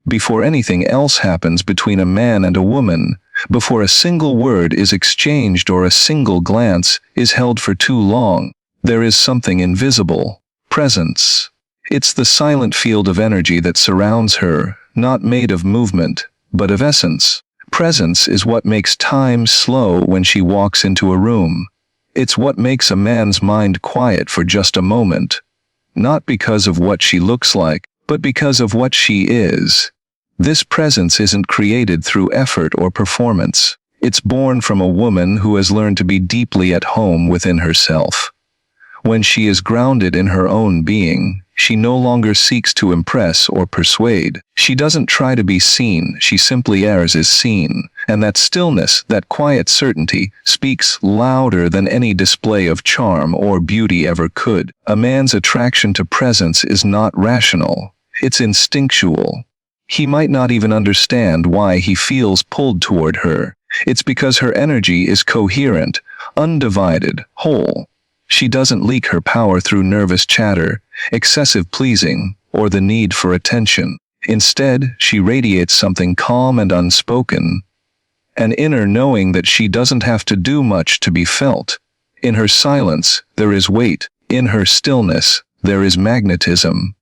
before anything else happens between a man and a woman, before a single word is exchanged or a single glance is held for too long, there is something invisible. Presence. It's the silent field of energy that surrounds her, not made of movement, but of essence. Presence is what makes time slow when she walks into a room. It's what makes a man's mind quiet for just a moment. Not because of what she looks like, but because of what she is. This presence isn't created through effort or performance. It's born from a woman who has learned to be deeply at home within herself. When she is grounded in her own being, she no longer seeks to impress or persuade. She doesn't try to be seen, she simply errs as seen. And that stillness, that quiet certainty, speaks louder than any display of charm or beauty ever could. A man's attraction to presence is not rational. It's instinctual. He might not even understand why he feels pulled toward her. It's because her energy is coherent, undivided, whole. She doesn't leak her power through nervous chatter, excessive pleasing, or the need for attention. Instead, she radiates something calm and unspoken, an inner knowing that she doesn't have to do much to be felt. In her silence, there is weight. In her stillness, there is magnetism.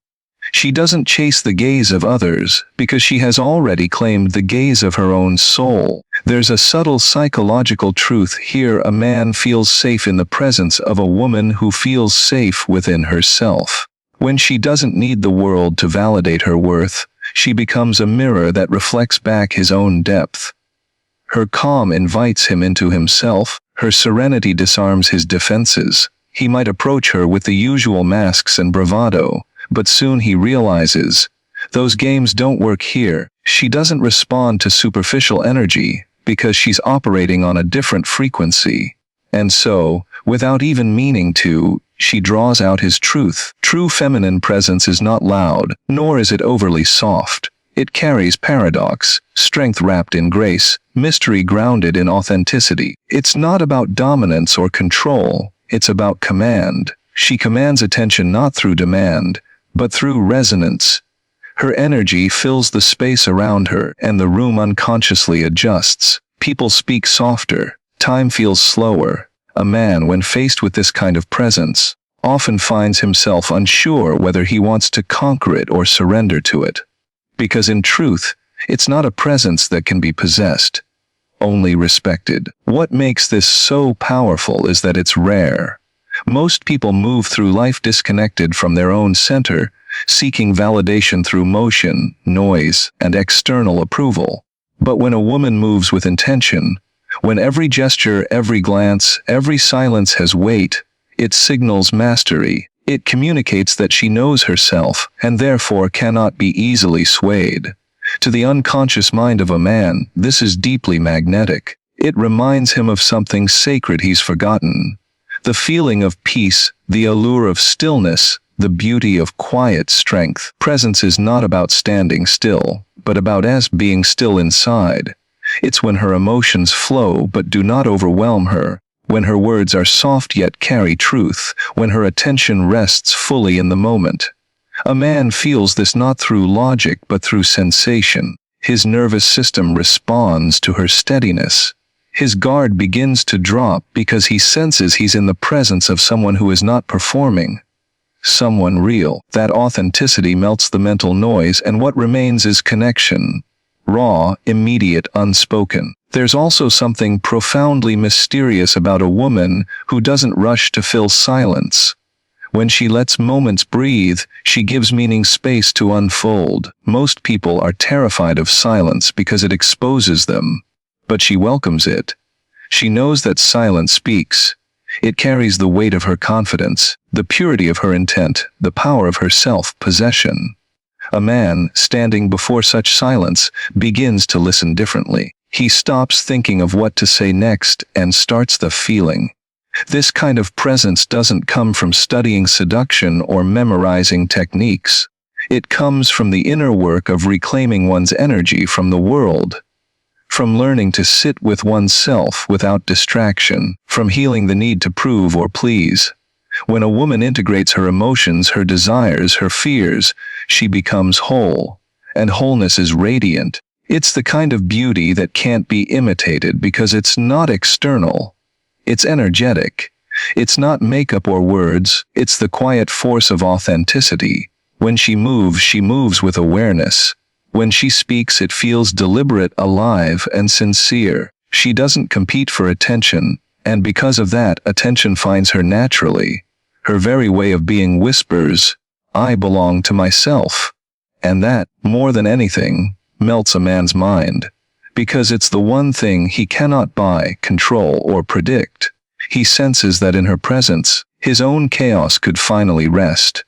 She doesn't chase the gaze of others, because she has already claimed the gaze of her own soul. There's a subtle psychological truth here. A man feels safe in the presence of a woman who feels safe within herself. When she doesn't need the world to validate her worth, she becomes a mirror that reflects back his own depth. Her calm invites him into himself, her serenity disarms his defenses. He might approach her with the usual masks and bravado, but soon he realizes, those games don't work here. She doesn't respond to superficial energy, because she's operating on a different frequency. And so, without even meaning to, she draws out his truth. True feminine presence is not loud, nor is it overly soft. It carries paradox, strength wrapped in grace, mystery grounded in authenticity. It's not about dominance or control, it's about command. She commands attention not through demand, but through resonance. Her energy fills the space around her, and the room unconsciously adjusts. People speak softer, time feels slower. A man, when faced with this kind of presence, often finds himself unsure whether he wants to conquer it or surrender to it. Because in truth, it's not a presence that can be possessed, only respected. What makes this so powerful is that it's rare. Most people move through life disconnected from their own center, seeking validation through motion, noise, and external approval. But when a woman moves with intention, when every gesture, every glance, every silence has weight, it signals mastery. It communicates that she knows herself, and therefore cannot be easily swayed. To the unconscious mind of a man, this is deeply magnetic. It reminds him of something sacred he's forgotten. The feeling of peace, the allure of stillness, the beauty of quiet strength. Presence is not about standing still, but about being still inside. It's when her emotions flow but do not overwhelm her, when her words are soft yet carry truth, when her attention rests fully in the moment. A man feels this not through logic but through sensation. His nervous system responds to her steadiness. His guard begins to drop because he senses he's in the presence of someone who is not performing. Someone real. That authenticity melts the mental noise, and what remains is connection. Raw, immediate, unspoken. There's also something profoundly mysterious about a woman who doesn't rush to fill silence. When she lets moments breathe, she gives meaning space to unfold. Most people are terrified of silence because it exposes them. But she welcomes it. She knows that silence speaks. It carries the weight of her confidence, the purity of her intent, the power of her self-possession. A man, standing before such silence, begins to listen differently. He stops thinking of what to say next and starts the feeling. This kind of presence doesn't come from studying seduction or memorizing techniques. It comes from the inner work of reclaiming one's energy from the world. From learning to sit with oneself without distraction, from healing the need to prove or please. When a woman integrates her emotions, her desires, her fears, she becomes whole. and wholeness is radiant. It's the kind of beauty that can't be imitated because it's not external. It's energetic. It's not makeup or words, it's the quiet force of authenticity. When she moves with awareness. When she speaks, it feels deliberate, alive, and sincere. She doesn't compete for attention, and because of that, attention finds her naturally. Her very way of being whispers, "I belong to myself." And that, more than anything, melts a man's mind. Because it's the one thing he cannot buy, control, or predict. He senses that in her presence, his own chaos could finally rest.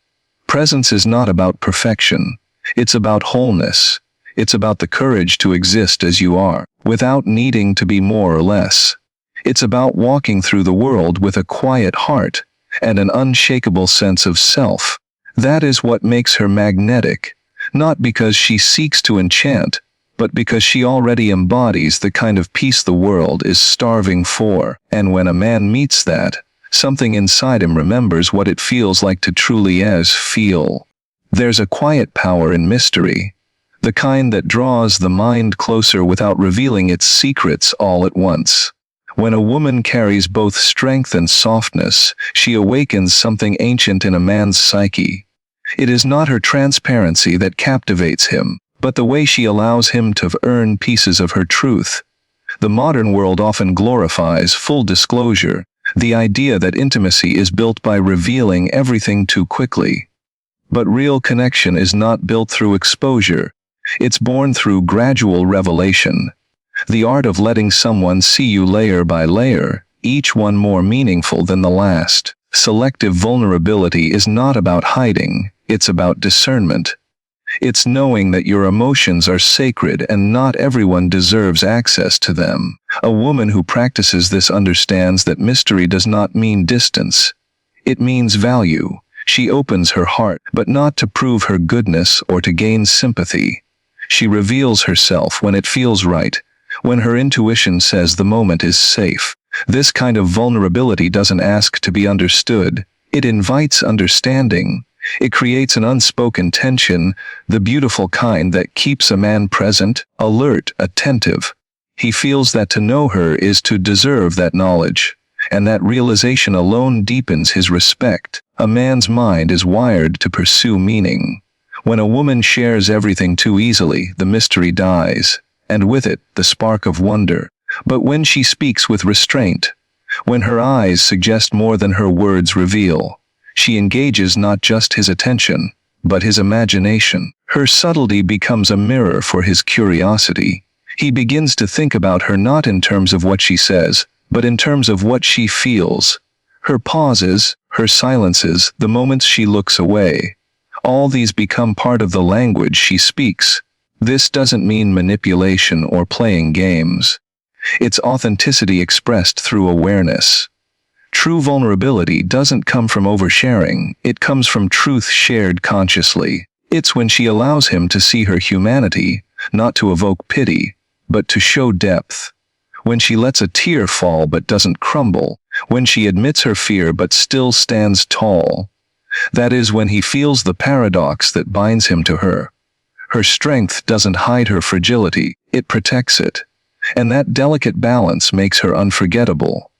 Presence is not about perfection. It's about wholeness. It's about the courage to exist as you are, without needing to be more or less. It's about walking through the world with a quiet heart and an unshakable sense of self. That is what makes her magnetic, not because she seeks to enchant, but because she already embodies the kind of peace the world is starving for. And when a man meets that, something inside him remembers what it feels like to truly feel. There's a quiet power in mystery, the kind that draws the mind closer without revealing its secrets all at once. When a woman carries both strength and softness, she awakens something ancient in a man's psyche. It is not her transparency that captivates him, but the way she allows him to earn pieces of her truth. The modern world often glorifies full disclosure, the idea that intimacy is built by revealing everything too quickly. But real connection is not built through exposure. It's born through gradual revelation. The art of letting someone see you layer by layer, each one more meaningful than the last. Selective vulnerability is not about hiding, it's about discernment. It's knowing that your emotions are sacred and not everyone deserves access to them. A woman who practices this understands that mystery does not mean distance. It means value. She opens her heart, but not to prove her goodness or to gain sympathy. She reveals herself when it feels right, when her intuition says the moment is safe. This kind of vulnerability doesn't ask to be understood. It invites understanding. It creates an unspoken tension, the beautiful kind that keeps a man present, alert, attentive. He feels that to know her is to deserve that knowledge, and that realization alone deepens his respect. A man's mind is wired to pursue meaning. When a woman shares everything too easily, the mystery dies, and with it, the spark of wonder. But when she speaks with restraint, when her eyes suggest more than her words reveal, she engages not just his attention, but his imagination. Her subtlety becomes a mirror for his curiosity. He begins to think about her not in terms of what she says, but in terms of what she feels. Her pauses, her silences, the moments she looks away. All these become part of the language she speaks. This doesn't mean manipulation or playing games. It's authenticity expressed through awareness. True vulnerability doesn't come from oversharing, it comes from truth shared consciously. It's when she allows him to see her humanity, not to evoke pity, but to show depth. When she lets a tear fall but doesn't crumble, when she admits her fear but still stands tall. That is when he feels the paradox that binds him to her. Her strength doesn't hide her fragility, it protects it. And that delicate balance makes her unforgettable.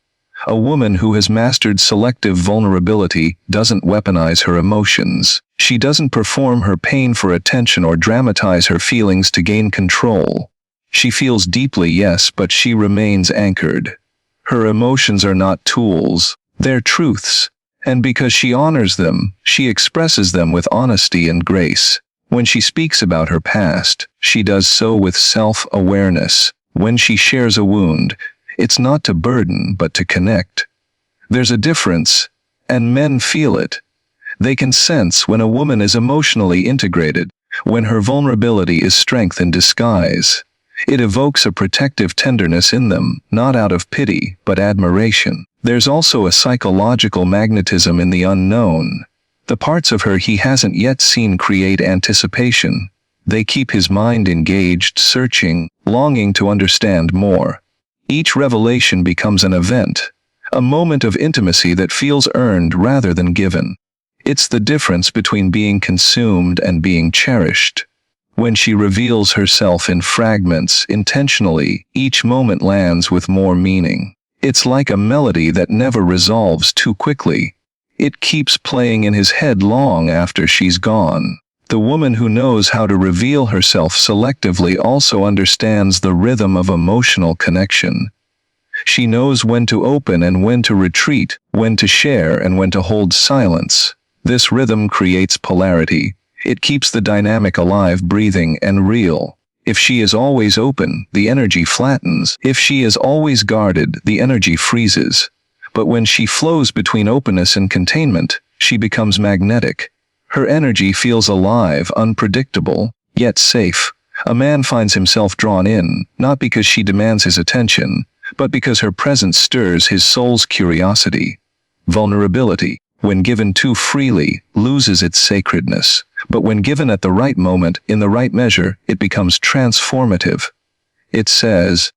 A woman who has mastered selective vulnerability doesn't weaponize her emotions. She doesn't perform her pain for attention or dramatize her feelings to gain control. She feels deeply, yes, but she remains anchored. Her emotions are not tools, they're truths. And because she honors them, she expresses them with honesty and grace. When she speaks about her past, she does so with self-awareness. When she shares a wound, it's not to burden but to connect. There's a difference, and men feel it. They can sense when a woman is emotionally integrated, when her vulnerability is strength in disguise. It evokes a protective tenderness in them, not out of pity, but admiration. There's also a psychological magnetism in the unknown. The parts of her he hasn't yet seen create anticipation. They keep his mind engaged, searching, longing to understand more. Each revelation becomes an event, a moment of intimacy that feels earned rather than given. It's the difference between being consumed and being cherished. When she reveals herself in fragments, intentionally, each moment lands with more meaning. It's like a melody that never resolves too quickly. It keeps playing in his head long after she's gone. The woman who knows how to reveal herself selectively also understands the rhythm of emotional connection. She knows when to open and when to retreat, when to share and when to hold silence. This rhythm creates polarity. It keeps the dynamic alive, breathing, and real. If she is always open, the energy flattens. If she is always guarded, the energy freezes. But when she flows between openness and containment, she becomes magnetic. Her energy feels alive, unpredictable, yet safe. A man finds himself drawn in, not because she demands his attention, but because her presence stirs his soul's curiosity. Vulnerability, when given too freely, loses its sacredness. But when given at the right moment, in the right measure, it becomes transformative. It says,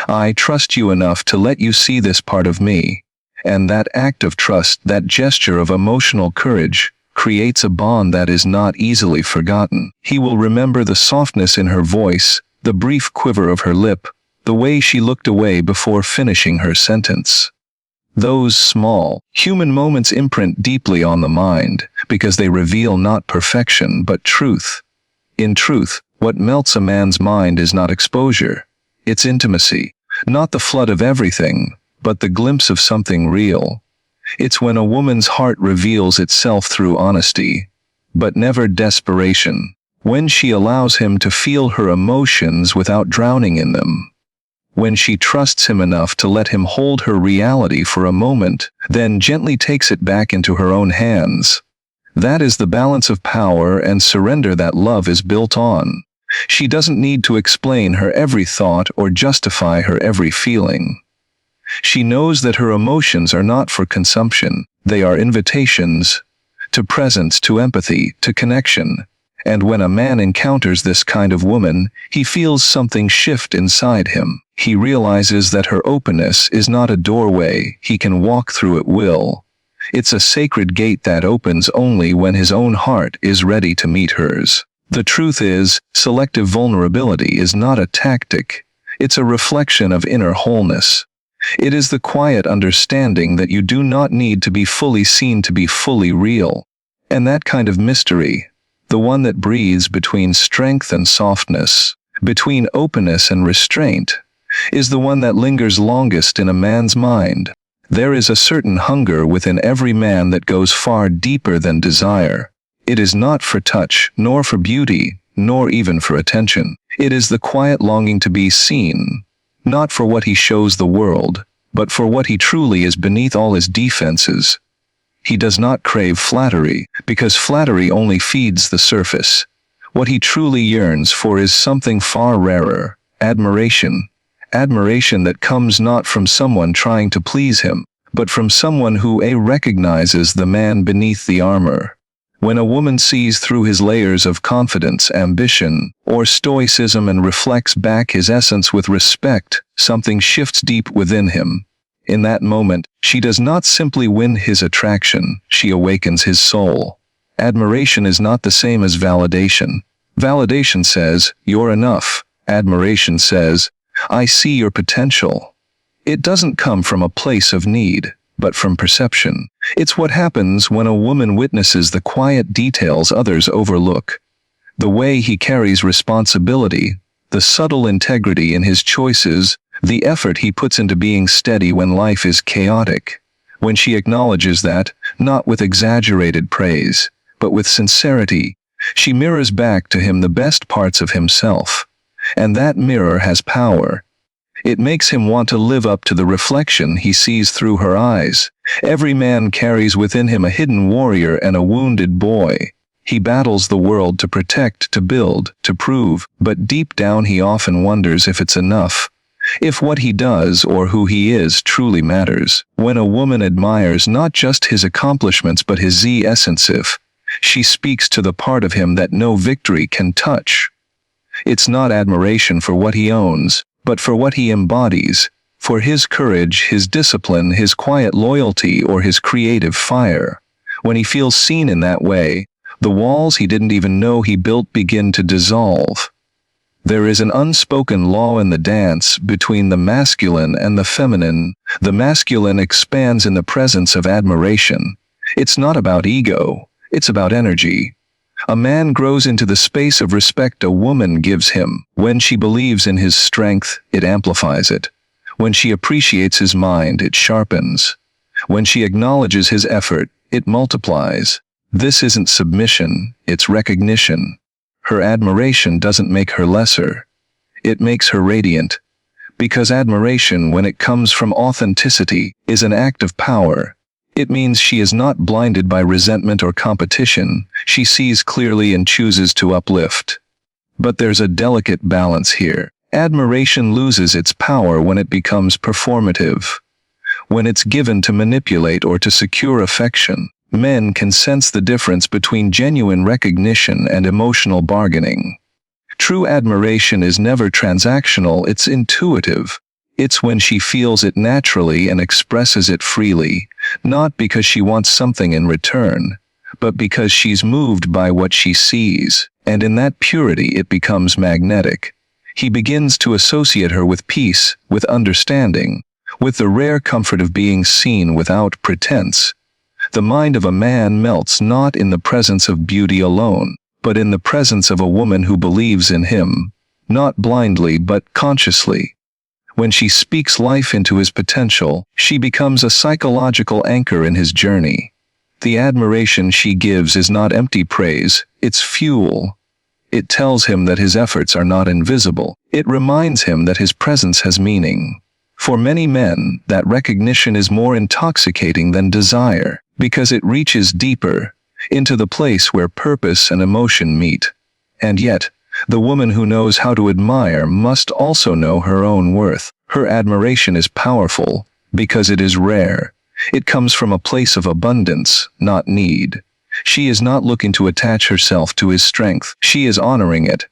"I trust you enough to let you see this part of me." And that act of trust, that gesture of emotional courage, creates a bond that is not easily forgotten. He will remember the softness in her voice, the brief quiver of her lip, the way she looked away before finishing her sentence. Those small, human moments imprint deeply on the mind, because they reveal not perfection but truth. In truth, what melts a man's mind is not exposure, it's intimacy, not the flood of everything, but the glimpse of something real. It's when a woman's heart reveals itself through honesty, but never desperation, when she allows him to feel her emotions without drowning in them. When she trusts him enough to let him hold her reality for a moment, then gently takes it back into her own hands. That is the balance of power and surrender that love is built on. She doesn't need to explain her every thought or justify her every feeling. She knows that her emotions are not for consumption, they are invitations to presence, to empathy, to connection. And when a man encounters this kind of woman, he feels something shift inside him. He realizes that her openness is not a doorway he can walk through at will. It's a sacred gate that opens only when his own heart is ready to meet hers. The truth is, selective vulnerability is not a tactic. It's a reflection of inner wholeness. It is the quiet understanding that you do not need to be fully seen to be fully real. And that kind of mystery, the one that breathes between strength and softness, between openness and restraint, is the one that lingers longest in a man's mind. There is a certain hunger within every man that goes far deeper than desire. It is not for touch, nor for beauty, nor even for attention. It is the quiet longing to be seen, not for what he shows the world, but for what he truly is beneath all his defenses. He does not crave flattery, because flattery only feeds the surface. What he truly yearns for is something far rarer, admiration. Admiration that comes not from someone trying to please him, but from someone who recognizes the man beneath the armor. When a woman sees through his layers of confidence, ambition, or stoicism and reflects back his essence with respect, something shifts deep within him. In that moment, she does not simply win his attraction, she awakens his soul. Admiration is not the same as validation. Validation says, "You're enough." Admiration says, "I see your potential." It doesn't come from a place of need, but from perception. It's what happens when a woman witnesses the quiet details others overlook. The way he carries responsibility, the subtle integrity in his choices, the effort he puts into being steady when life is chaotic. When she acknowledges that, not with exaggerated praise, but with sincerity, she mirrors back to him the best parts of himself. And that mirror has power. It makes him want to live up to the reflection he sees through her eyes. Every man carries within him a hidden warrior and a wounded boy. He battles the world to protect, to build, to prove, but deep down he often wonders if it's enough. If what he does or who he is truly matters. When a woman admires not just his accomplishments but his essence, she speaks to the part of him that no victory can touch. It's not admiration for what he owns, but for what he embodies, for his courage, his discipline, his quiet loyalty, or his creative fire. When he feels seen in that way, The walls he didn't even know he built begin to dissolve. There is an unspoken law in the dance between the masculine and the feminine. The masculine expands in the presence of admiration. It's not about ego, it's about energy. A man grows into the space of respect a woman gives him. When she believes in his strength, it amplifies it. When she appreciates his mind, it sharpens. When she acknowledges his effort, it multiplies. This isn't submission, it's recognition. Her admiration doesn't make her lesser. It makes her radiant. Because admiration, when it comes from authenticity, is an act of power. It means she is not blinded by resentment or competition. She sees clearly and chooses to uplift. But there's a delicate balance here. Admiration loses its power when it becomes performative. When it's given to manipulate or to secure affection. Men can sense the difference between genuine recognition and emotional bargaining. True admiration is never transactional, it's intuitive. It's when she feels it naturally and expresses it freely, not because she wants something in return, but because she's moved by what she sees, and in that purity it becomes magnetic. He begins to associate her with peace, with understanding, with the rare comfort of being seen without pretense. The mind of a man melts not in the presence of beauty alone, but in the presence of a woman who believes in him, not blindly but consciously. When she speaks life into his potential, she becomes a psychological anchor in his journey. The admiration she gives is not empty praise, it's fuel. It tells him that his efforts are not invisible. It reminds him that his presence has meaning. For many men, that recognition is more intoxicating than desire, because it reaches deeper, into the place where purpose and emotion meet. And yet, the woman who knows how to admire must also know her own worth. Her admiration is powerful, because it is rare. It comes from a place of abundance, not need. She is not looking to attach herself to his strength. She is honoring it.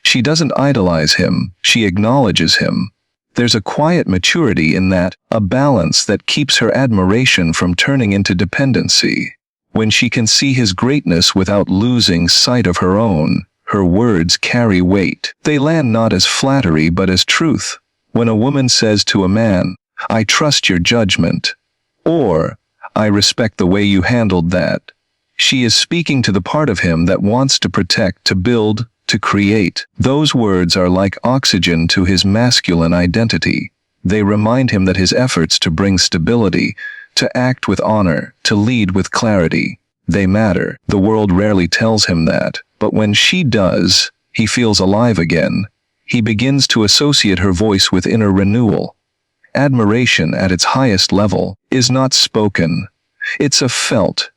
She doesn't idolize him, she acknowledges him. There's a quiet maturity in that, a balance that keeps her admiration from turning into dependency. When she can see his greatness without losing sight of her own, her words carry weight. They land not as flattery but as truth. When a woman says to a man, "I trust your judgment," or "I respect the way you handled that," she is speaking to the part of him that wants to protect, to build, to create. Those words are like oxygen to his masculine identity. They remind him that his efforts to bring stability, to act with honor, to lead with clarity, they matter. The world rarely tells him that, but when she does, he feels alive again. He begins to associate her voice with inner renewal. Admiration at its highest level is not spoken. It's a felt.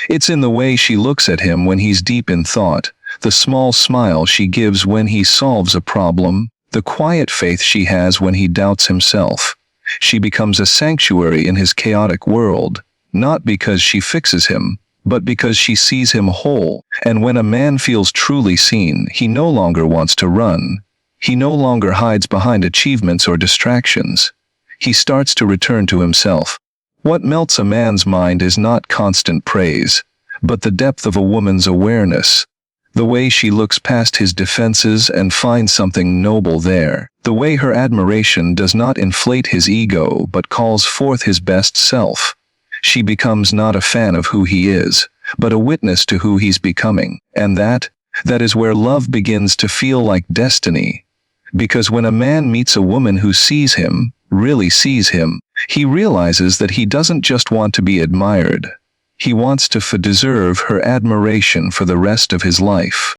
It's in the way she looks at him when he's deep in thought, the small smile she gives when he solves a problem, the quiet faith she has when he doubts himself. She becomes a sanctuary in his chaotic world, not because she fixes him, but because she sees him whole. And when a man feels truly seen, he no longer wants to run. He no longer hides behind achievements or distractions. He starts to return to himself. What melts a man's mind is not constant praise, but the depth of a woman's awareness. The way she looks past his defenses and finds something noble there. The way her admiration does not inflate his ego but calls forth his best self. She becomes not a fan of who he is, but a witness to who he's becoming. And that is where love begins to feel like destiny. Because when a man meets a woman who sees him, really sees him, he realizes that he doesn't just want to be admired. He wants to deserve her admiration for the rest of his life.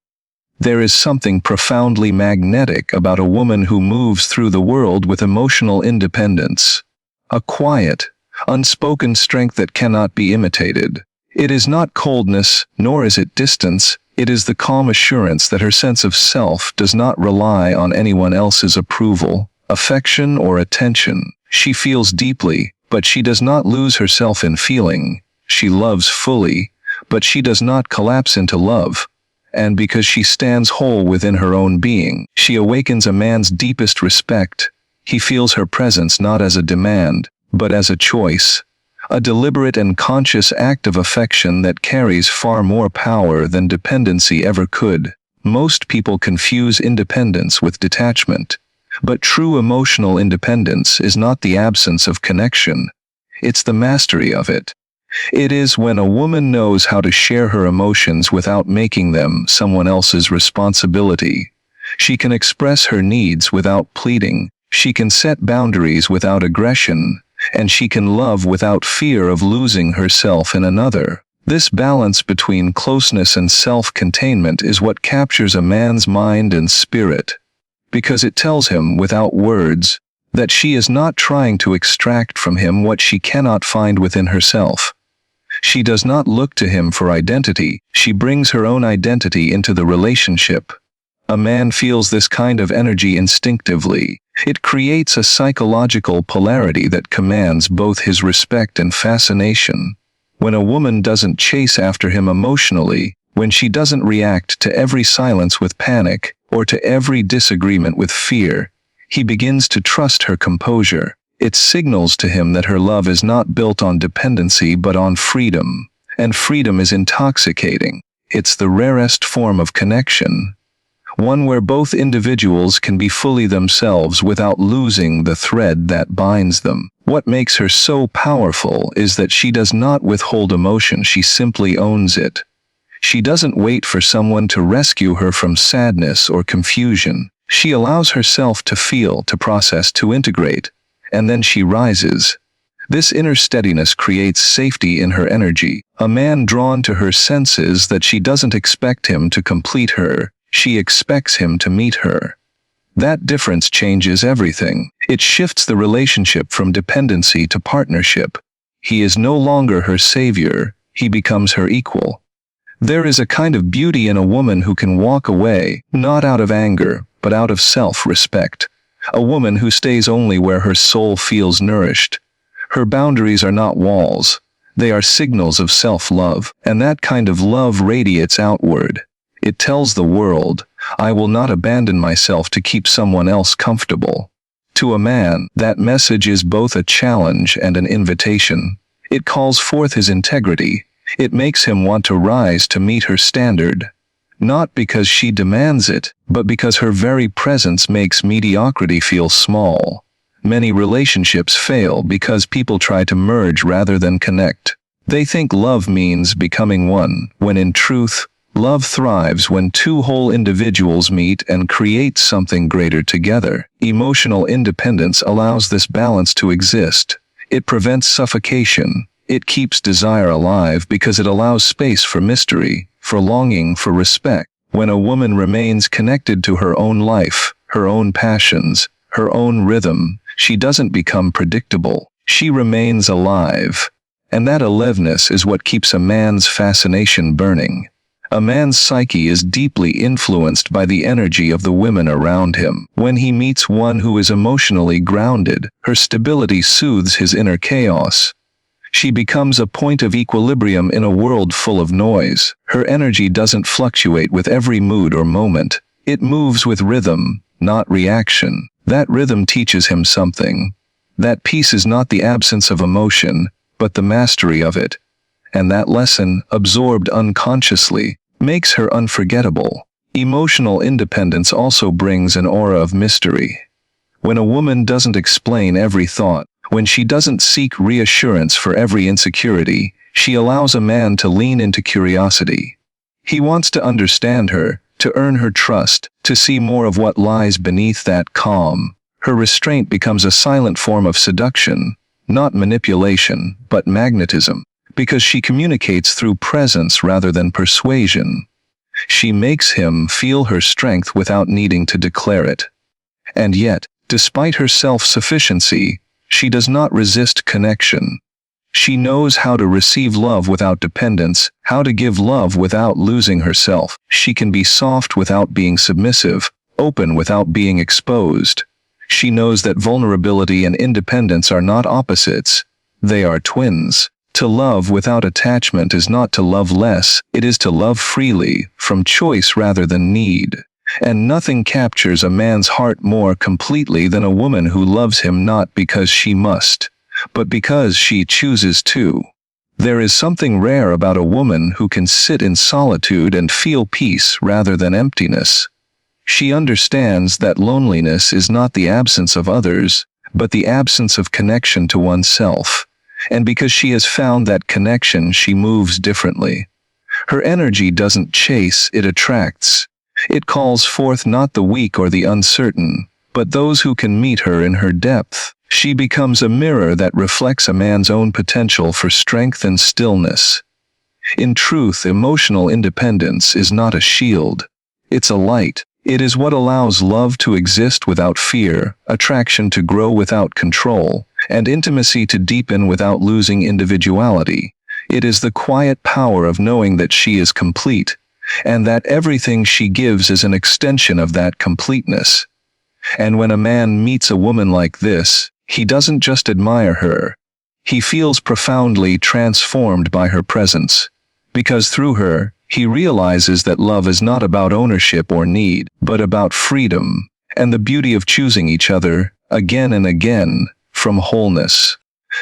There is something profoundly magnetic about a woman who moves through the world with emotional independence. A quiet, unspoken strength that cannot be imitated. It is not coldness, nor is it distance. It is the calm assurance that her sense of self does not rely on anyone else's approval, affection, or attention. She feels deeply, but she does not lose herself in feeling. She loves fully, but she does not collapse into love. And because she stands whole within her own being, she awakens a man's deepest respect. He feels her presence not as a demand, but as a choice. a deliberate and conscious act of affection that carries far more power than dependency ever could. Most people confuse independence with detachment, but true emotional independence is not the absence of connection. It's the mastery of it. It is when a woman knows how to share her emotions without making them someone else's responsibility. She can express her needs without pleading, she can set boundaries without aggression, and she can love without fear of losing herself in another. This balance between closeness and self-containment is what captures a man's mind and spirit, because it tells him, without words, that she is not trying to extract from him what she cannot find within herself. She does not look to him for identity, she brings her own identity into the relationship. A man feels this kind of energy instinctively. It creates a psychological polarity that commands both his respect and fascination. When a woman doesn't chase after him emotionally, when she doesn't react to every silence with panic, or to every disagreement with fear, he begins to trust her composure. It signals to him that her love is not built on dependency but on freedom, and freedom is intoxicating. It's the rarest form of connection, one where both individuals can be fully themselves without losing the thread that binds them. What makes her so powerful is that she does not withhold emotion, she simply owns it. She doesn't wait for someone to rescue her from sadness or confusion. She allows herself to feel, to process, to integrate, and then she rises. This inner steadiness creates safety in her energy. A man drawn to her senses that she doesn't expect him to complete her, she expects him to meet her. That difference changes everything. It shifts the relationship from dependency to partnership. He is no longer her savior, he becomes her equal. There is a kind of beauty in a woman who can walk away, not out of anger, but out of self-respect. A woman who stays only where her soul feels nourished. Her boundaries are not walls, they are signals of self-love, and that kind of love radiates outward. It tells the world, I will not abandon myself to keep someone else comfortable. To a man, that message is both a challenge and an invitation. It calls forth his integrity. It makes him want to rise to meet her standard. Not because she demands it, but because her very presence makes mediocrity feel small. Many relationships fail because people try to merge rather than connect. They think love means becoming one, when in truth, love thrives when two whole individuals meet and create something greater together. Emotional independence allows this balance to exist. It prevents suffocation. It keeps desire alive because it allows space for mystery, for longing, for respect. When a woman remains connected to her own life, her own passions, her own rhythm, she doesn't become predictable. She remains alive. And that aliveness is what keeps a man's fascination burning. A man's psyche is deeply influenced by the energy of the women around him. When he meets one who is emotionally grounded, her stability soothes his inner chaos. She becomes a point of equilibrium in a world full of noise. Her energy doesn't fluctuate with every mood or moment. It moves with rhythm, not reaction. That rhythm teaches him something. That peace is not the absence of emotion, but the mastery of it. And that lesson, absorbed unconsciously, makes her unforgettable. Emotional independence also brings an aura of mystery. When a woman doesn't explain every thought, when she doesn't seek reassurance for every insecurity, she allows a man to lean into curiosity. He wants to understand her, to earn her trust, to see more of what lies beneath that calm. Her restraint becomes a silent form of seduction, not manipulation, but magnetism, because she communicates through presence rather than persuasion. She makes him feel her strength without needing to declare it. And yet, despite her self-sufficiency, she does not resist connection. She knows how to receive love without dependence, how to give love without losing herself. She can be soft without being submissive, open without being exposed. She knows that vulnerability and independence are not opposites, they are twins. To love without attachment is not to love less, it is to love freely, from choice rather than need. And nothing captures a man's heart more completely than a woman who loves him not because she must, but because she chooses to. There is something rare about a woman who can sit in solitude and feel peace rather than emptiness. She understands that loneliness is not the absence of others, but the absence of connection to oneself. And because she has found that connection, she moves differently. Her energy doesn't chase, it attracts. It calls forth not the weak or the uncertain, but those who can meet her in her depth. She becomes a mirror that reflects a man's own potential for strength and stillness. In truth, emotional independence is not a shield. It's a light. It is what allows love to exist without fear, attraction to grow without control, and intimacy to deepen without losing individuality. It is the quiet power of knowing that she is complete, and that everything she gives is an extension of that completeness. And when a man meets a woman like this, he doesn't just admire her. He feels profoundly transformed by her presence, because through her, he realizes that love is not about ownership or need, but about freedom, and the beauty of choosing each other, again and again, from wholeness.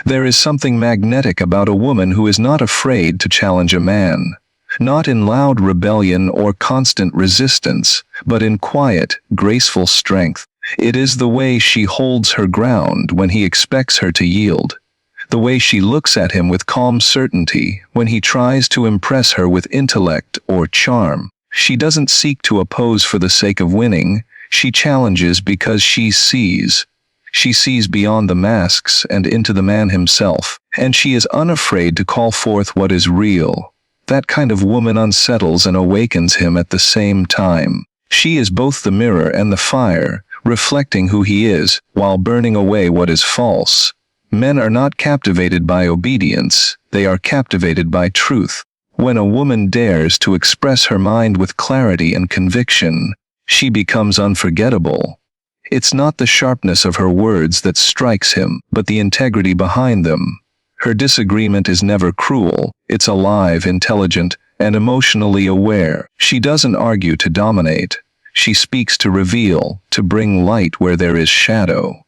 There is something magnetic about a woman who is not afraid to challenge a man, not in loud rebellion or constant resistance, but in quiet, graceful strength. It is the way she holds her ground when he expects her to yield, the way she looks at him with calm certainty when he tries to impress her with intellect or charm. She doesn't seek to oppose for the sake of winning, she challenges because she sees. She sees beyond the masks and into the man himself, and she is unafraid to call forth what is real. That kind of woman unsettles and awakens him at the same time. She is both the mirror and the fire, reflecting who he is, while burning away what is false. Men are not captivated by obedience, they are captivated by truth. When a woman dares to express her mind with clarity and conviction, she becomes unforgettable. It's not the sharpness of her words that strikes him, but the integrity behind them. Her disagreement is never cruel, it's alive, intelligent, and emotionally aware. She doesn't argue to dominate. She speaks to reveal, to bring light where there is shadow.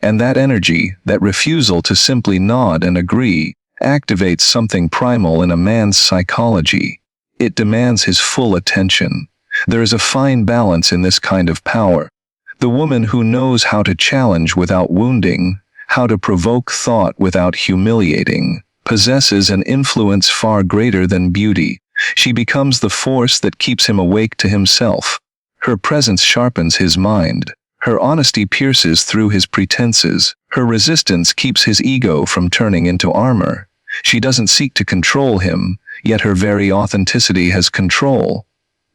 And that energy, that refusal to simply nod and agree, activates something primal in a man's psychology. It demands his full attention. There is a fine balance in this kind of power. The woman who knows how to challenge without wounding, how to provoke thought without humiliating, possesses an influence far greater than beauty. She becomes the force that keeps him awake to himself. Her presence sharpens his mind. Her honesty pierces through his pretenses. Her resistance keeps his ego from turning into armor. She doesn't seek to control him, yet her very authenticity has control.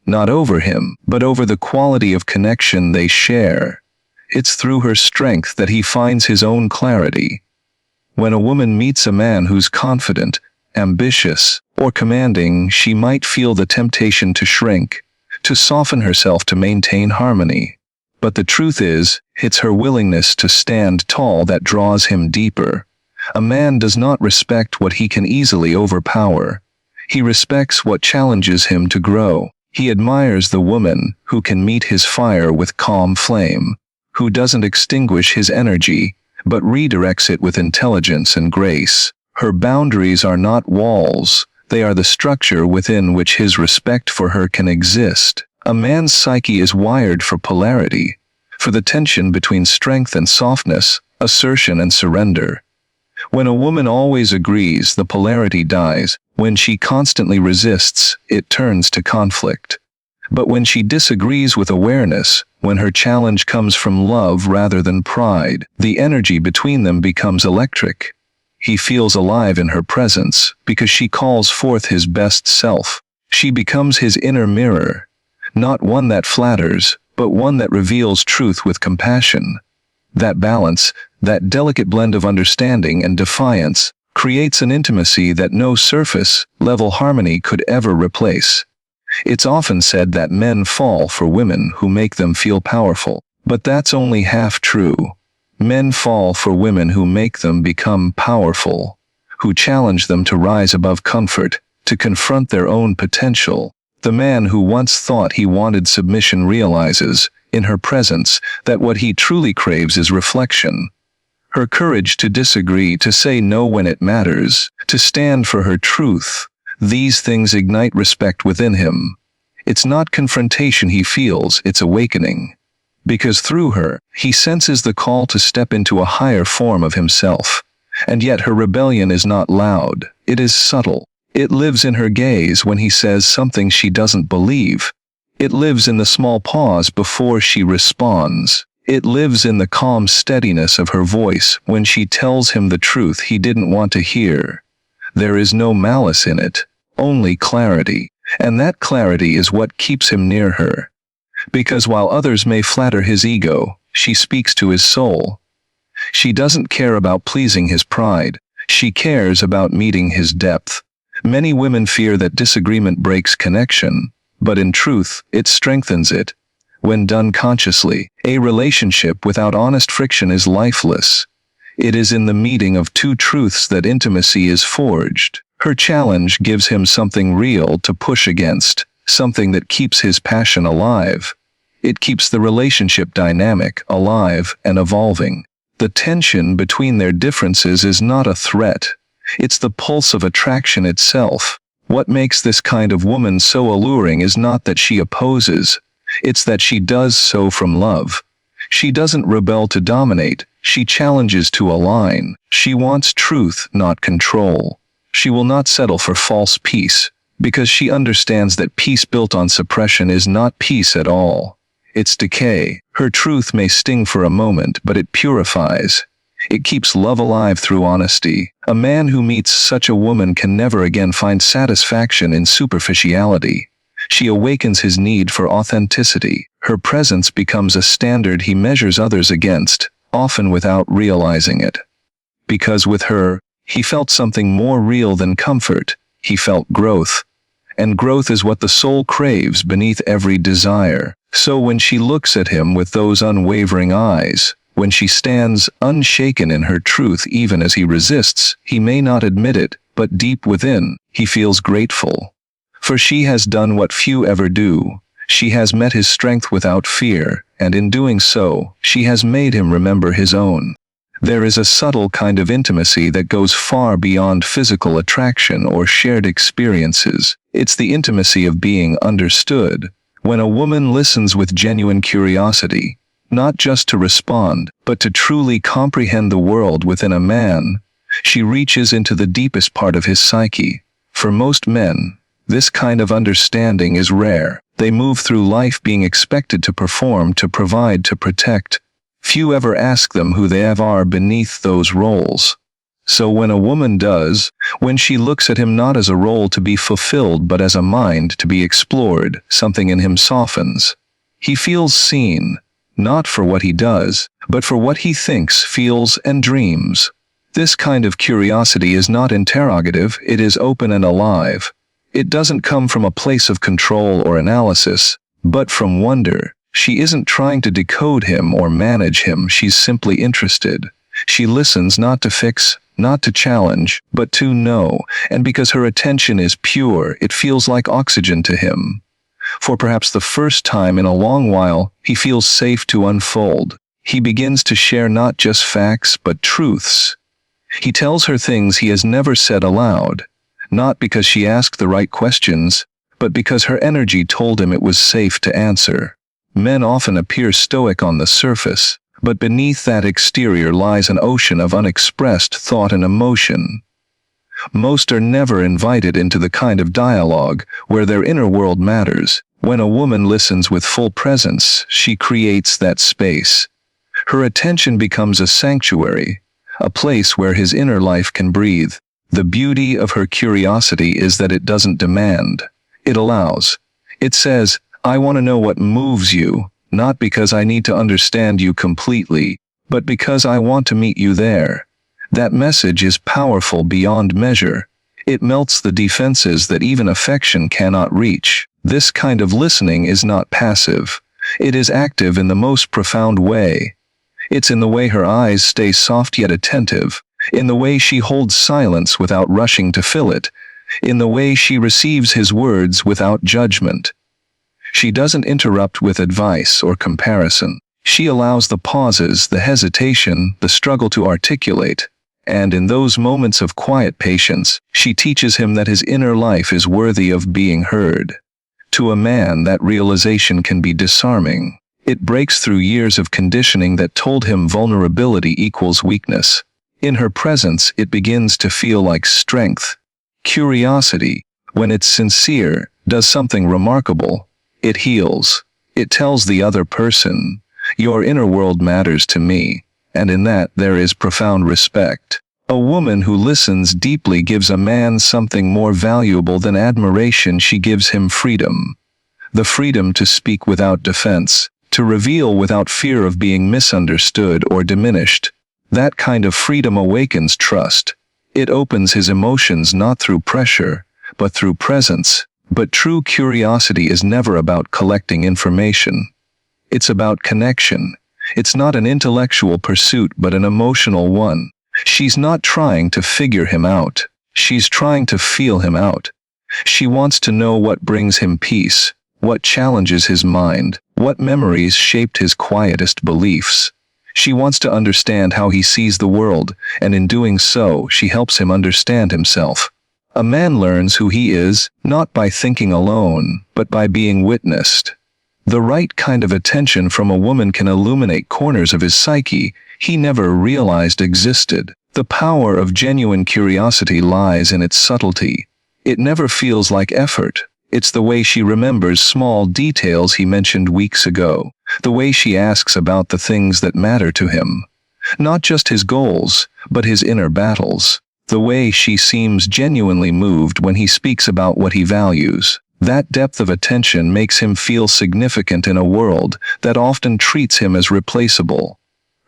Not over him, but over the quality of connection they share. It's through her strength that he finds his own clarity. When a woman meets a man who's confident, ambitious, or commanding, she might feel the temptation to shrink, to soften herself to maintain harmony. But the truth is, it's her willingness to stand tall that draws him deeper. A man does not respect what he can easily overpower. He respects what challenges him to grow. He admires the woman who can meet his fire with calm flame, who doesn't extinguish his energy, but redirects it with intelligence and grace. Her boundaries are not walls, they are the structure within which his respect for her can exist. A man's psyche is wired for polarity, for the tension between strength and softness, assertion and surrender. When a woman always agrees, the polarity dies. When she constantly resists, it turns to conflict. But when she disagrees with awareness, when her challenge comes from love rather than pride, the energy between them becomes electric. He feels alive in her presence, because she calls forth his best self. She becomes his inner mirror, not one that flatters, but one that reveals truth with compassion. That balance, that delicate blend of understanding and defiance, creates an intimacy that no surface-level harmony could ever replace. It's often said that men fall for women who make them feel powerful, but that's only half true. Men fall for women who make them become powerful, who challenge them to rise above comfort, to confront their own potential. The man who once thought he wanted submission realizes, in her presence, that what he truly craves is reflection. her courage to disagree, to say no when it matters, to stand for her truth. These things ignite respect within him. It's not confrontation he feels, it's awakening. Because through her, he senses the call to step into a higher form of himself. And yet her rebellion is not loud, it is subtle. It lives in her gaze when he says something she doesn't believe. It lives in the small pause before she responds. It lives in the calm steadiness of her voice when she tells him the truth he didn't want to hear. There is no malice in it, only clarity, and that clarity is what keeps him near her. Because while others may flatter his ego, she speaks to his soul. She doesn't care about pleasing his pride, she cares about meeting his depth. Many women fear that disagreement breaks connection, but in truth, it strengthens it. When done consciously, a relationship without honest friction is lifeless. It is in the meeting of two truths that intimacy is forged. Her challenge gives him something real to push against, something that keeps his passion alive. It keeps the relationship dynamic, alive, and evolving. The tension between their differences is not a threat. It's the pulse of attraction itself. What makes this kind of woman so alluring is not that she opposes, it's that she does so from love. She doesn't rebel to dominate, she challenges to align. She wants truth, not control. She will not settle for false peace, because she understands that peace built on suppression is not peace at all. It's decay. Her truth may sting for a moment, but it purifies. It keeps love alive through honesty. A man who meets such a woman can never again find satisfaction in superficiality. She awakens his need for authenticity. Her presence becomes a standard he measures others against, often without realizing it. Because with her, he felt something more real than comfort. He felt growth. And growth is what the soul craves beneath every desire. So when she looks at him with those unwavering eyes, when she stands unshaken in her truth even as he resists, he may not admit it, but deep within, he feels grateful. For she has done what few ever do. She has met his strength without fear, and in doing so, she has made him remember his own. There is a subtle kind of intimacy that goes far beyond physical attraction or shared experiences. It's the intimacy of being understood. When a woman listens with genuine curiosity, not just to respond, but to truly comprehend the world within a man, she reaches into the deepest part of his psyche. For most men, this kind of understanding is rare. They move through life being expected to perform, to provide, to protect. Few ever ask them who they are beneath those roles. So when a woman does, when she looks at him not as a role to be fulfilled but as a mind to be explored, something in him softens. He feels seen, not for what he does, but for what he thinks, feels, and dreams. This kind of curiosity is not interrogative, it is open and alive. It doesn't come from a place of control or analysis, but from wonder. She isn't trying to decode him or manage him, she's simply interested. She listens not to fix, not to challenge, but to know, and because her attention is pure, it feels like oxygen to him. For perhaps the first time in a long while, he feels safe to unfold. He begins to share not just facts, but truths. He tells her things he has never said aloud, not because she asked the right questions, but because her energy told him it was safe to answer. Men often appear stoic on the surface, but beneath that exterior lies an ocean of unexpressed thought and emotion. Most are never invited into the kind of dialogue where their inner world matters. When a woman listens with full presence, she creates that space. Her attention becomes a sanctuary, a place where his inner life can breathe. The beauty of her curiosity is that it doesn't demand. It allows. It says, I want to know what moves you, not because I need to understand you completely, but because I want to meet you there. That message is powerful beyond measure. It melts the defenses that even affection cannot reach. This kind of listening is not passive. It is active in the most profound way. It's in the way her eyes stay soft yet attentive, in the way she holds silence without rushing to fill it, in the way she receives his words without judgment. She doesn't interrupt with advice or comparison. She allows the pauses, the hesitation, the struggle to articulate. And in those moments of quiet patience, she teaches him that his inner life is worthy of being heard. To a man, that realization can be disarming. It breaks through years of conditioning that told him vulnerability equals weakness. In her presence, it begins to feel like strength. Curiosity, when it's sincere, does something remarkable. It heals. It tells the other person, "Your inner world matters to me," and in that there is profound respect. A woman who listens deeply gives a man something more valuable than admiration. She gives him freedom. The freedom to speak without defense, to reveal without fear of being misunderstood or diminished. That kind of freedom awakens trust. It opens his emotions not through pressure, but through presence. But true curiosity is never about collecting information. It's about connection. It's not an intellectual pursuit but an emotional one. She's not trying to figure him out. She's trying to feel him out. She wants to know what brings him peace, what challenges his mind, what memories shaped his quietest beliefs. She wants to understand how he sees the world, and in doing so, she helps him understand himself. A man learns who he is, not by thinking alone, but by being witnessed. The right kind of attention from a woman can illuminate corners of his psyche he never realized existed. The power of genuine curiosity lies in its subtlety. It never feels like effort. It's the way she remembers small details he mentioned weeks ago, the way she asks about the things that matter to him. Not just his goals, but his inner battles. The way she seems genuinely moved when he speaks about what he values. That depth of attention makes him feel significant in a world that often treats him as replaceable.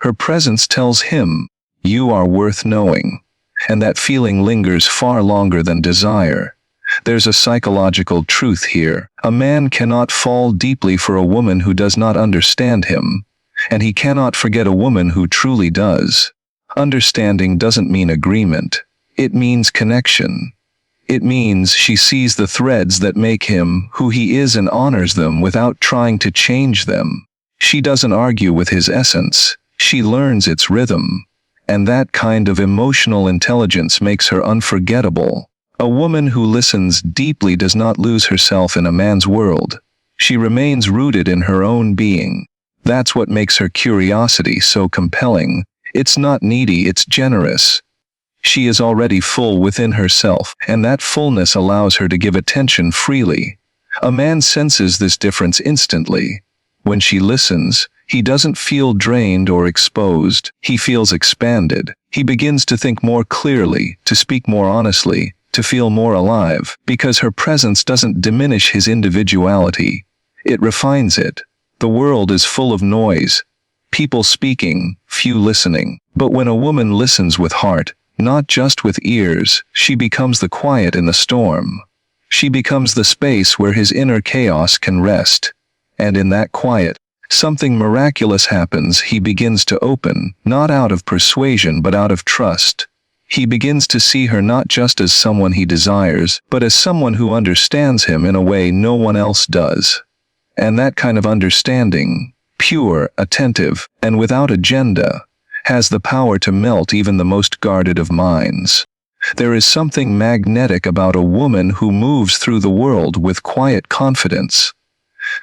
Her presence tells him, "You are worth knowing." And that feeling lingers far longer than desire. There's a psychological truth here. A man cannot fall deeply for a woman who does not understand him, and he cannot forget a woman who truly does. Understanding doesn't mean agreement. It means connection. It means she sees the threads that make him who he is and honors them without trying to change them. She doesn't argue with his essence. She learns its rhythm. And that kind of emotional intelligence makes her unforgettable. A woman who listens deeply does not lose herself in a man's world. She remains rooted in her own being. That's what makes her curiosity so compelling. It's not needy, it's generous. She is already full within herself, and that fullness allows her to give attention freely. A man senses this difference instantly. When she listens, he doesn't feel drained or exposed. He feels expanded. He begins to think more clearly, to speak more honestly, to feel more alive, because her presence doesn't diminish his individuality. It refines it. The world is full of noise. People speaking, few listening. But when a woman listens with heart, not just with ears, she becomes the quiet in the storm. She becomes the space where his inner chaos can rest. And in that quiet, something miraculous happens. He begins to open, not out of persuasion but out of trust. He begins to see her not just as someone he desires, but as someone who understands him in a way no one else does. And that kind of understanding, pure, attentive, and without agenda, has the power to melt even the most guarded of minds. There is something magnetic about a woman who moves through the world with quiet confidence.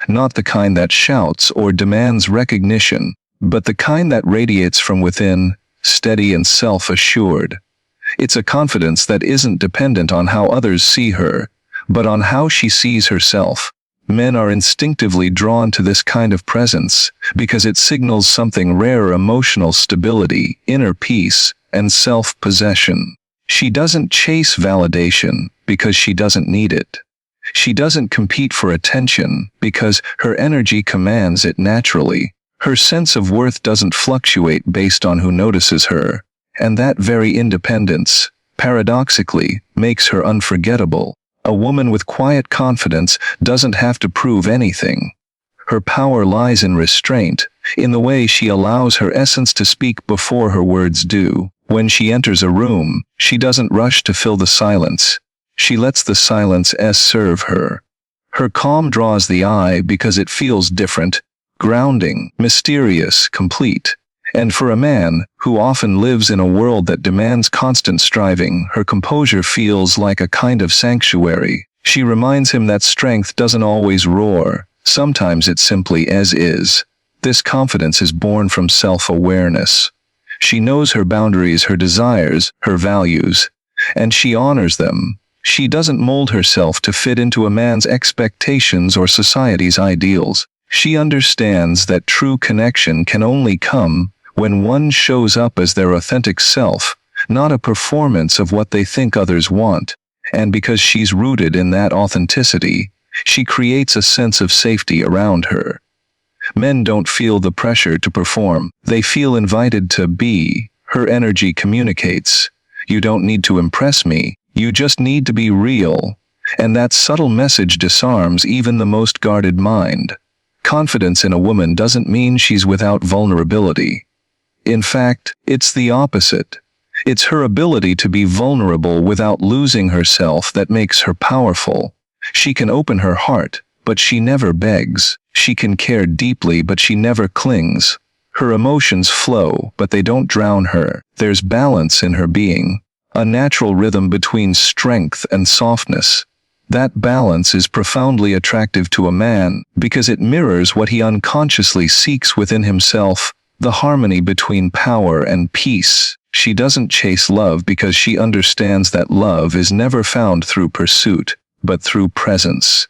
Not the kind that shouts or demands recognition, but the kind that radiates from within, steady and self-assured. It's a confidence that isn't dependent on how others see her, but on how she sees herself. Men are instinctively drawn to this kind of presence because it signals something rare: emotional stability, inner peace, and self-possession. She doesn't chase validation because she doesn't need it. She doesn't compete for attention because her energy commands it naturally. Her sense of worth doesn't fluctuate based on who notices her, and that very independence, paradoxically, makes her unforgettable. A woman with quiet confidence doesn't have to prove anything. Her power lies in restraint, in the way she allows her essence to speak before her words do. When she enters a room, she doesn't rush to fill the silence. She lets the silence serve her. Her calm draws the eye because it feels different, grounding, mysterious, complete. And for a man, who often lives in a world that demands constant striving, her composure feels like a kind of sanctuary. She reminds him that strength doesn't always roar. Sometimes it's simply as is. This confidence is born from self-awareness. She knows her boundaries, her desires, her values, and she honors them. She doesn't mold herself to fit into a man's expectations or society's ideals. She understands that true connection can only come when one shows up as their authentic self, not a performance of what they think others want. And because she's rooted in that authenticity, she creates a sense of safety around her. Men don't feel the pressure to perform. They feel invited to be. Her energy communicates. You don't need to impress me. You just need to be real. And that subtle message disarms even the most guarded mind. Confidence in a woman doesn't mean she's without vulnerability. In fact, it's the opposite. It's her ability to be vulnerable without losing herself that makes her powerful. She can open her heart, but she never begs. She can care deeply, but she never clings. Her emotions flow, but they don't drown her. There's balance in her being, a natural rhythm between strength and softness. That balance is profoundly attractive to a man because it mirrors what he unconsciously seeks within himself, the harmony between power and peace. She doesn't chase love because she understands that love is never found through pursuit, but through presence.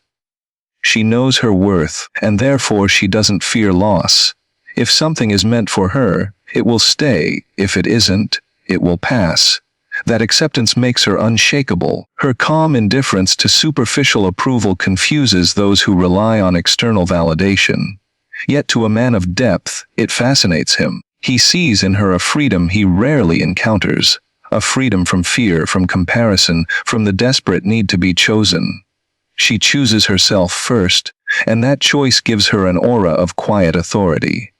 She knows her worth, and therefore she doesn't fear loss. If something is meant for her, it will stay. If it isn't, it will pass. That acceptance makes her unshakable. Her calm indifference to superficial approval confuses those who rely on external validation. Yet to a man of depth, it fascinates him. He sees in her a freedom he rarely encounters, a freedom from fear, from comparison, from the desperate need to be chosen. She chooses herself first, and that choice gives her an aura of quiet authority.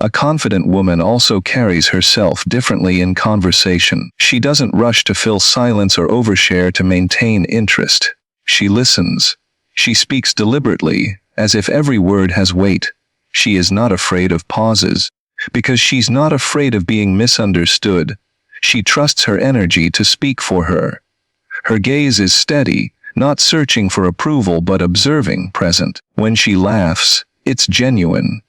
A confident woman also carries herself differently in conversation. She doesn't rush to fill silence or overshare to maintain interest. She listens. She speaks deliberately, as if every word has weight. She is not afraid of pauses, because she's not afraid of being misunderstood. She trusts her energy to speak for her. Her gaze is steady, not searching for approval but observing, present. When she laughs, it's genuine.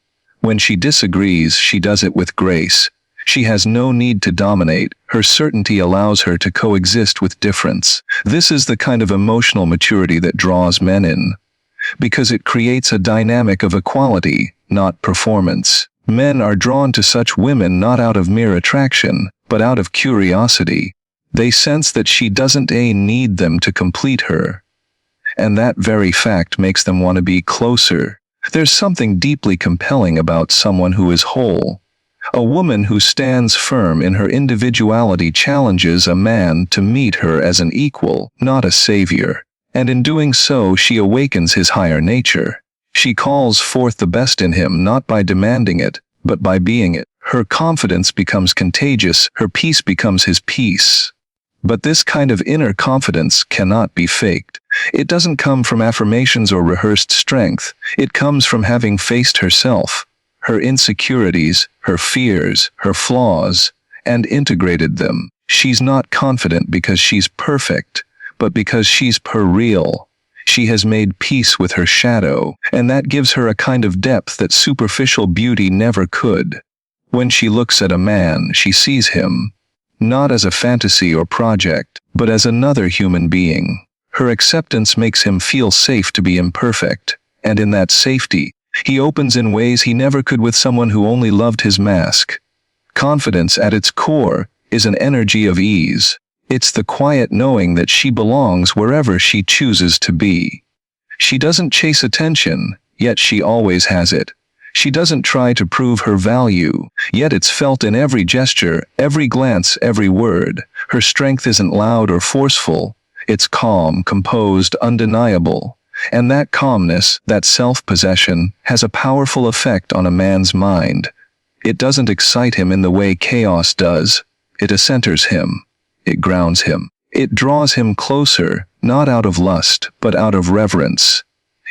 When she disagrees, she does it with grace. She has no need to dominate. Her certainty allows her to coexist with difference. This is the kind of emotional maturity that draws men in, because it creates a dynamic of equality, not performance. Men are drawn to such women not out of mere attraction, but out of curiosity. They sense that she doesn't need them to complete her. And that very fact makes them want to be closer. There's something deeply compelling about someone who is whole. A woman who stands firm in her individuality challenges a man to meet her as an equal, not a savior. And in doing so, she awakens his higher nature. She calls forth the best in him not by demanding it, but by being it. Her confidence becomes contagious, her peace becomes his peace. But this kind of inner confidence cannot be faked. It doesn't come from affirmations or rehearsed strength. It comes from having faced herself, her insecurities, her fears, her flaws, and integrated them. She's not confident because she's perfect, but because she's real. She has made peace with her shadow, and that gives her a kind of depth that superficial beauty never could. When she looks at a man, she sees him, not as a fantasy or project, but as another human being. Her acceptance makes him feel safe to be imperfect, and in that safety, he opens in ways he never could with someone who only loved his mask. Confidence at its core is an energy of ease. It's the quiet knowing that she belongs wherever she chooses to be. She doesn't chase attention, yet she always has it. She doesn't try to prove her value, yet it's felt in every gesture, every glance, every word. Her strength isn't loud or forceful. It's calm, composed, undeniable. And that calmness, that self-possession, has a powerful effect on a man's mind. It doesn't excite him in the way chaos does. It centers him. It grounds him. It draws him closer, not out of lust, but out of reverence.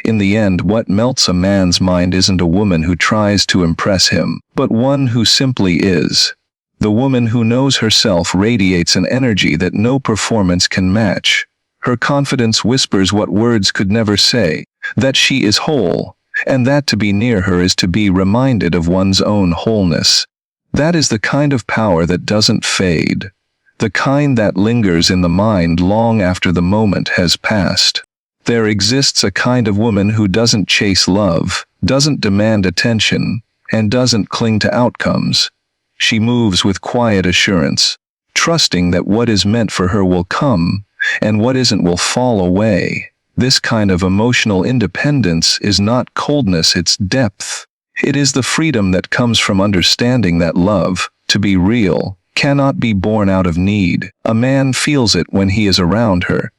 In the end, what melts a man's mind isn't a woman who tries to impress him, but one who simply is. The woman who knows herself radiates an energy that no performance can match. Her confidence whispers what words could never say, that she is whole, and that to be near her is to be reminded of one's own wholeness. That is the kind of power that doesn't fade, the kind that lingers in the mind long after the moment has passed. There exists a kind of woman who doesn't chase love, doesn't demand attention, and doesn't cling to outcomes. She moves with quiet assurance, trusting that what is meant for her will come, and what isn't will fall away. This kind of emotional independence is not coldness, it's depth. It is the freedom that comes from understanding that love, to be real, cannot be born out of need. A man feels it when he is around her.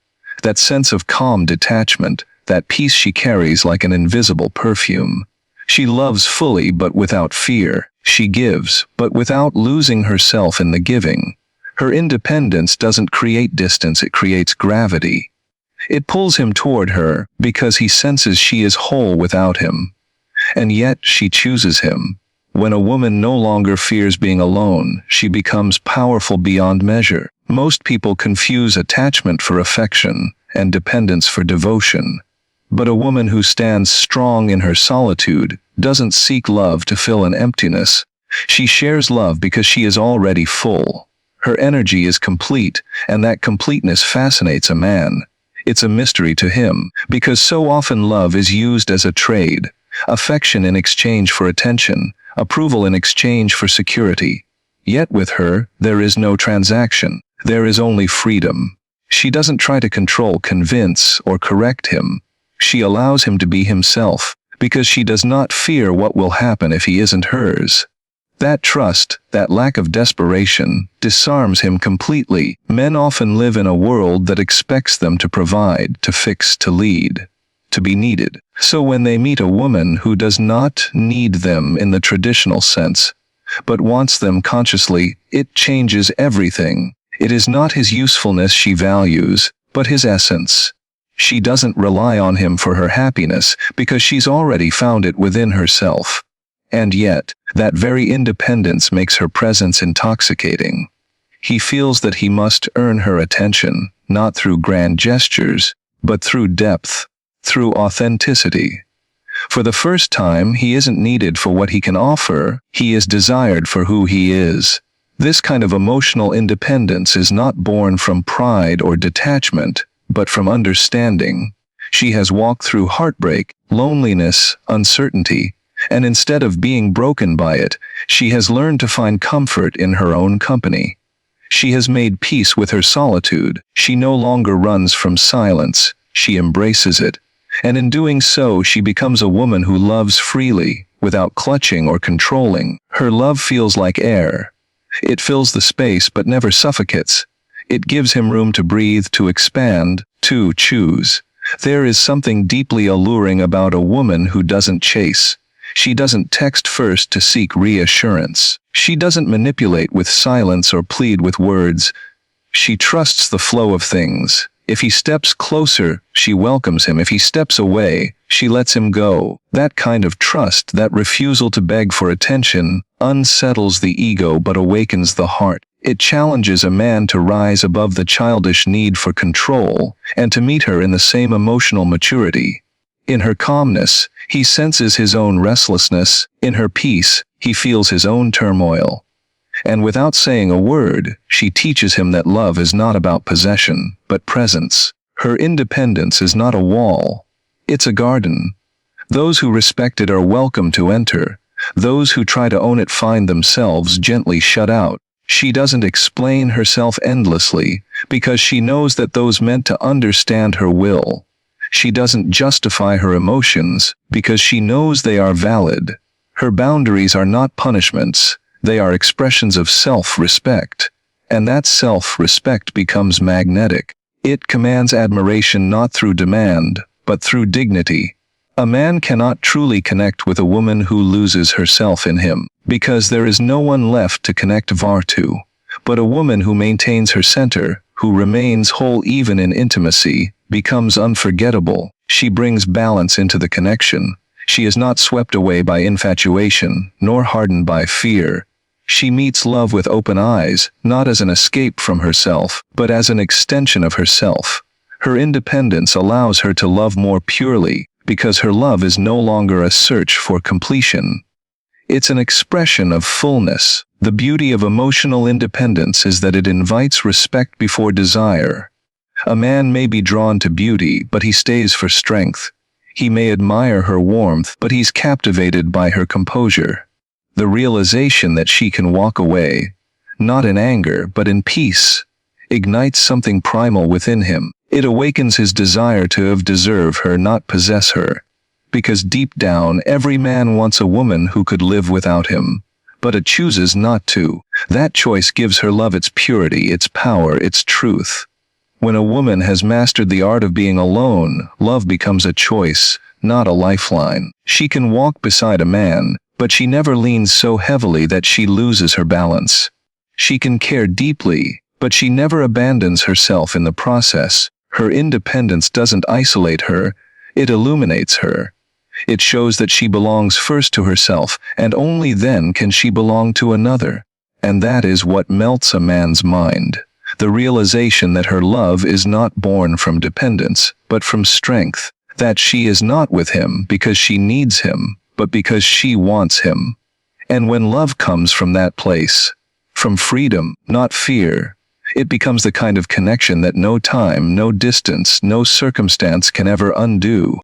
That sense of calm detachment, that peace she carries like an invisible perfume. She loves fully but without fear. She gives, but without losing herself in the giving. Her independence doesn't create distance, it creates gravity. It pulls him toward her because he senses she is whole without him. And yet she chooses him. When a woman no longer fears being alone, she becomes powerful beyond measure. Most people confuse attachment for affection and dependence for devotion. But a woman who stands strong in her solitude doesn't seek love to fill an emptiness. She shares love because she is already full. Her energy is complete, and that completeness fascinates a man. It's a mystery to him, because so often love is used as a trade. Affection in exchange for attention, approval in exchange for security. Yet with her, there is no transaction. There is only freedom. She doesn't try to control, convince, or correct him. She allows him to be himself, because she does not fear what will happen if he isn't hers. That trust, that lack of desperation, disarms him completely. Men often live in a world that expects them to provide, to fix, to lead, to be needed. So when they meet a woman who does not need them in the traditional sense, but wants them consciously, it changes everything. It is not his usefulness she values, but his essence. She doesn't rely on him for her happiness, because she's already found it within herself. And yet, that very independence makes her presence intoxicating. He feels that he must earn her attention, not through grand gestures, but through depth, through authenticity. For the first time, he isn't needed for what he can offer, he is desired for who he is. This kind of emotional independence is not born from pride or detachment, but from understanding. She has walked through heartbreak, loneliness, uncertainty, and instead of being broken by it, she has learned to find comfort in her own company. She has made peace with her solitude. She no longer runs from silence, she embraces it. And in doing so, she becomes a woman who loves freely, without clutching or controlling. Her love feels like air. It fills the space but never suffocates. It gives him room to breathe, to expand, to choose. There is something deeply alluring about a woman who doesn't chase. She doesn't text first to seek reassurance. She doesn't manipulate with silence or plead with words. She trusts the flow of things. If he steps closer, she welcomes him. If he steps away, she lets him go. That kind of trust, that refusal to beg for attention, unsettles the ego but awakens the heart. It challenges a man to rise above the childish need for control, and to meet her in the same emotional maturity. In her calmness, he senses his own restlessness. In her peace, he feels his own turmoil. And without saying a word, she teaches him that love is not about possession, but presence. Her independence is not a wall. It's a garden. Those who respect it are welcome to enter. Those who try to own it find themselves gently shut out. She doesn't explain herself endlessly, because she knows that those meant to understand her will. She doesn't justify her emotions, because she knows they are valid. Her boundaries are not punishments. They are expressions of self-respect. And that self-respect becomes magnetic. It commands admiration not through demand, but through dignity. A man cannot truly connect with a woman who loses herself in him, because there is no one left to connect to. But a woman who maintains her center, who remains whole even in intimacy, becomes unforgettable. She brings balance into the connection. She is not swept away by infatuation, nor hardened by fear. She meets love with open eyes, not as an escape from herself, but as an extension of herself. Her independence allows her to love more purely, because her love is no longer a search for completion. It's an expression of fullness. The beauty of emotional independence is that it invites respect before desire. A man may be drawn to beauty, but he stays for strength. He may admire her warmth, but he's captivated by her composure. The realization that she can walk away, not in anger but in peace, ignites something primal within him. It awakens his desire to deserve her, not possess her. Because deep down, every man wants a woman who could live without him, but it chooses not to. That choice gives her love its purity, its power, its truth. When a woman has mastered the art of being alone, love becomes a choice, not a lifeline. She can walk beside a man, but she never leans so heavily that she loses her balance. She can care deeply, but she never abandons herself in the process. Her independence doesn't isolate her, it illuminates her. It shows that she belongs first to herself, and only then can she belong to another. And that is what melts a man's mind. The realization that her love is not born from dependence, but from strength. That she is not with him because she needs him, but because she wants him. And when love comes from that place, from freedom, not fear, it becomes the kind of connection that no time, no distance, no circumstance can ever undo.